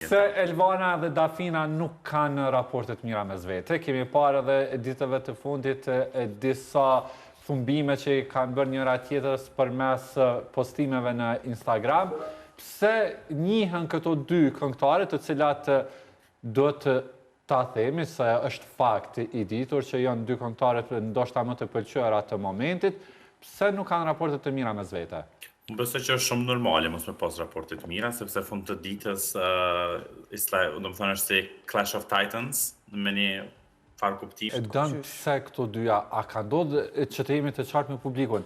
Se Elvana dhe Dafina nuk kanë raportet mira mes vete. Kemi parë edhe ditëve të fundit disa thumbime që i kanë bërë njëra tjetrës përmes postimeve në Instagram. Pse njihen këto dy këngëtare të cilat do të ta themi se është fakt i ditur që janë dy këngëtarët ndoshta më të pëlqyera të momentit, pse nuk kanë raportet të mira mes vete? Më besoj që është shumë normale mos me pas raportet mira, sepse fund të ditës do më thonë është si Clash of Titans, me një farë kuptim. Dënë pse këto dyja, a ka ndodhë që të jemi të qartë me publikun,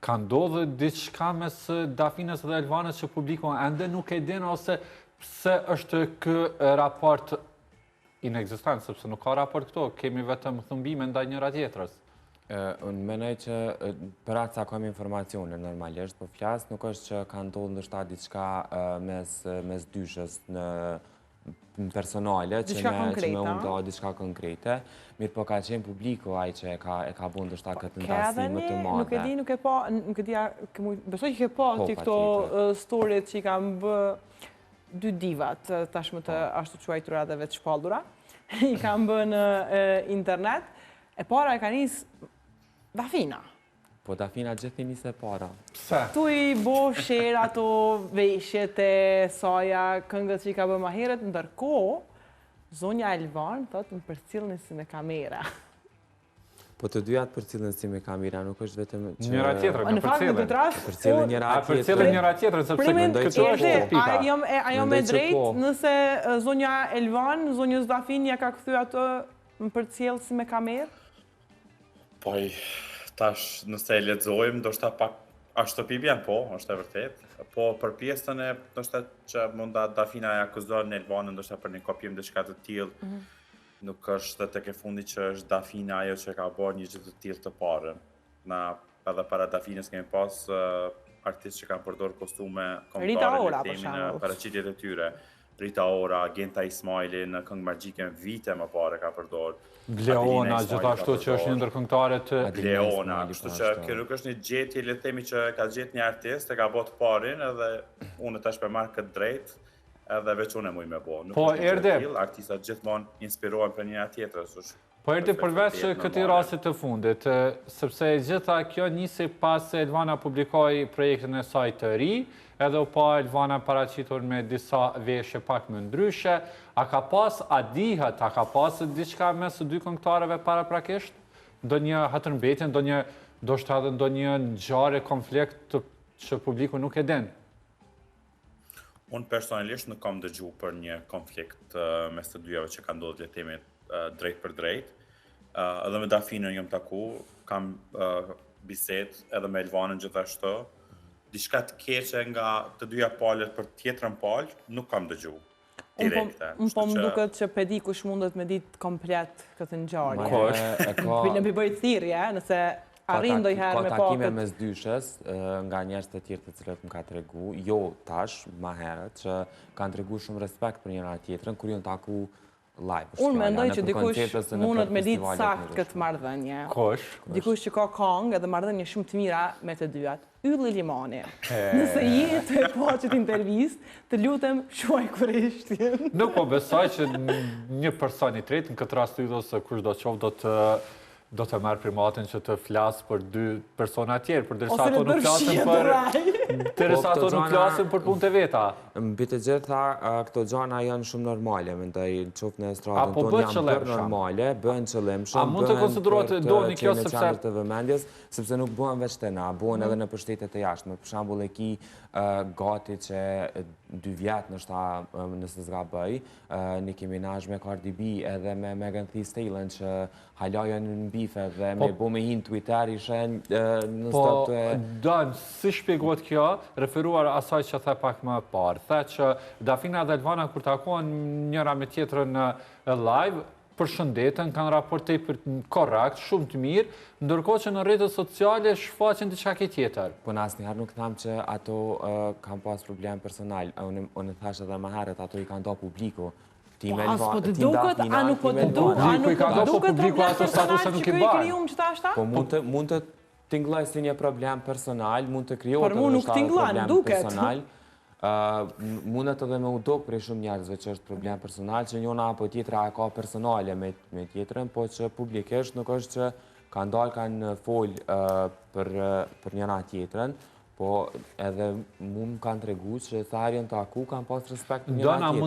ka ndodhë diçka mes Dafinës dhe Elvanës që publikun ende nuk e din, ose pse është kë raport inekzistent, sepse nuk ka raport këto, kemi vetëm thumbime ndaj njëra tjetrës. Unë menoj që për atë sa kam informacione normalisht, po flasë nuk është që ka ndodhë ndështa diçka mes dyshës në personale, që me unë do diçka konkrete, mirë po ka qenë publiku aj që e ka bu ndështa këtë ndasi më të madhe. Nuk e di, nuk e pa, besoj që ke pa të këto storyt që i kam bë dy divat, tashmë të ashtu quajtura dhe vetë shpallura, i kam bë në internet, e para e ka njësë Dafina. Po Dafina gjithë njësë e para. Pse? Tu i bo share ato veshjet e saja, këngët që i ka bë ma heret, ndërko, zonja Elvan, thotë, më përcilën si me kamera. Po të dyjat përcilën si me kamera, nuk është vetëm që... Njëra tjetër, në përcilën. Përcilën njëra tjetër, sepse mendoj që pika. A jo me drejt, nëse zonja Elvan, zonjës Dafin, ja ka këthy ato më përcilë si me kamerë? Po, tash nëse e lexojmë, ndoshta pak ashtu pipjen, po, është e vërtet. Po për pjesën e ndoshta që mund Dafina e akuzon Elvanën ndoshta për një kopjem diçka të tillë, nuk është tek e fundi që është Dafina ajo që ka bërë një gjë të tillë të parë. Na edhe para Dafinës kemi pas artistë që kanë përdorur kostume kombëtare në paraqitjet e tyre. Rita Ora, Genta Ismaili në Këngë Magjike vite më pare ka përdorur. Leona, gjithashtu që është një ndër këngëtarët Leona, kështu që kjo nuk është një gjetje, le të themi që ka gjetë një artist, e ka botë parin, edhe unë tash për marrë këtë drejt, edhe veç unë e muj me bo. Nuk është një gjetje, artistat gjithmonë inspirohen për një tjetrës. Po erdi përveç këtij rasti të fundit, sepse gjitha kjo nisi pas se Elvana publikoi projektin e saj të ri, edhe u pa Elvana paraqitur me disa veshje pak më ndryshe, a dihet, a ka pas diçka mes dy këngëtarëve paraprakisht? Ndonjë hatërmbetje, ndonjë ngjarje konflikt që publiku nuk e din? Unë personalisht nuk kam dëgju për një konflikt mes të dyjave që ka ndodhur, le të themi, drejt për drejt. Edhe me Dafinën jam taku, kam bisedë edhe me Elvanën gjithashtu. Diçka të keqe nga të dyja palët për tjetrën palë, nuk kam dëgju direkte. Unë po më duket që pedi kush mundet me ditë komplet këtë ngjarje. Në bëjt thirrje, nëse arrin ndonjëherë me pa. Ka takime mes dyshës nga njerëz të tjerë të cilët më ka tregu, jo tash, ma herët, që kanë tregu shumë respekt për njëra tjetrën, kur janë taku live. Unë mendoj që dikush mundet me ditë sakt këtë marrëdhënie. Dikush që ka këngë edhe marrëdhënie shumë të mira me të dyat. Ylli Limani. Nëse je të pa qëtë intervist, të lutem shuaj kureshtjen. Nuk po besoj që një person i tretë, në këtë rast të ose kush do qovë, do të merë primatin që të flasë për dy persona tjerë, për dërsa ato nuk flasën për punë të veta. Mbi të gjitha, këto gjana janë shumë normale, mendoj qoftë në estradën tonë janë bërë normale, bëhen qëllimshëm. A mund të konsiderohet doni kjo sepse nuk bëhen veç të na, bëhen edhe në pushtetet e jashtme. Për shembull e ki gati që 2 vjet nëse s'ga bëj, Nicki Minaj me Cardi B edhe me Megan Thee Stallion që hala janë në bife dhe me bo me hinë Twitter ishen në stop të... Po, Dan, si shpjegohet kjo, referuar asaj që the pak më parë, the që Dafina dhe Elvana kur takohen njëra me tjetrën në live, përshëndeten, kanë raporte për korrekt, shumë të mirë, ndërkohë që në rrjetet sociale shfaqen diçka tjetër. Po në asnjëherë nuk tham që ato kanë pas problem personal. Unë thash edhe më herët, ato i kanë do publiku. Po as po të duket, a nuk po të duket problem që kjo i kryum që ta ashta? Po mund të tingëlloj si një problem personal, mund të krijohet edhe një problem personal. mundet edhe me udok për shumë njerëzve që është problem personal, që njona apo tjetra e ka personale me tjetrën, po që publikisht nuk është që kanë folë për njëna tjetrën, po edhe mu më kanë tregu që tharjen të aku kanë pas respekt për njëna tjetrën.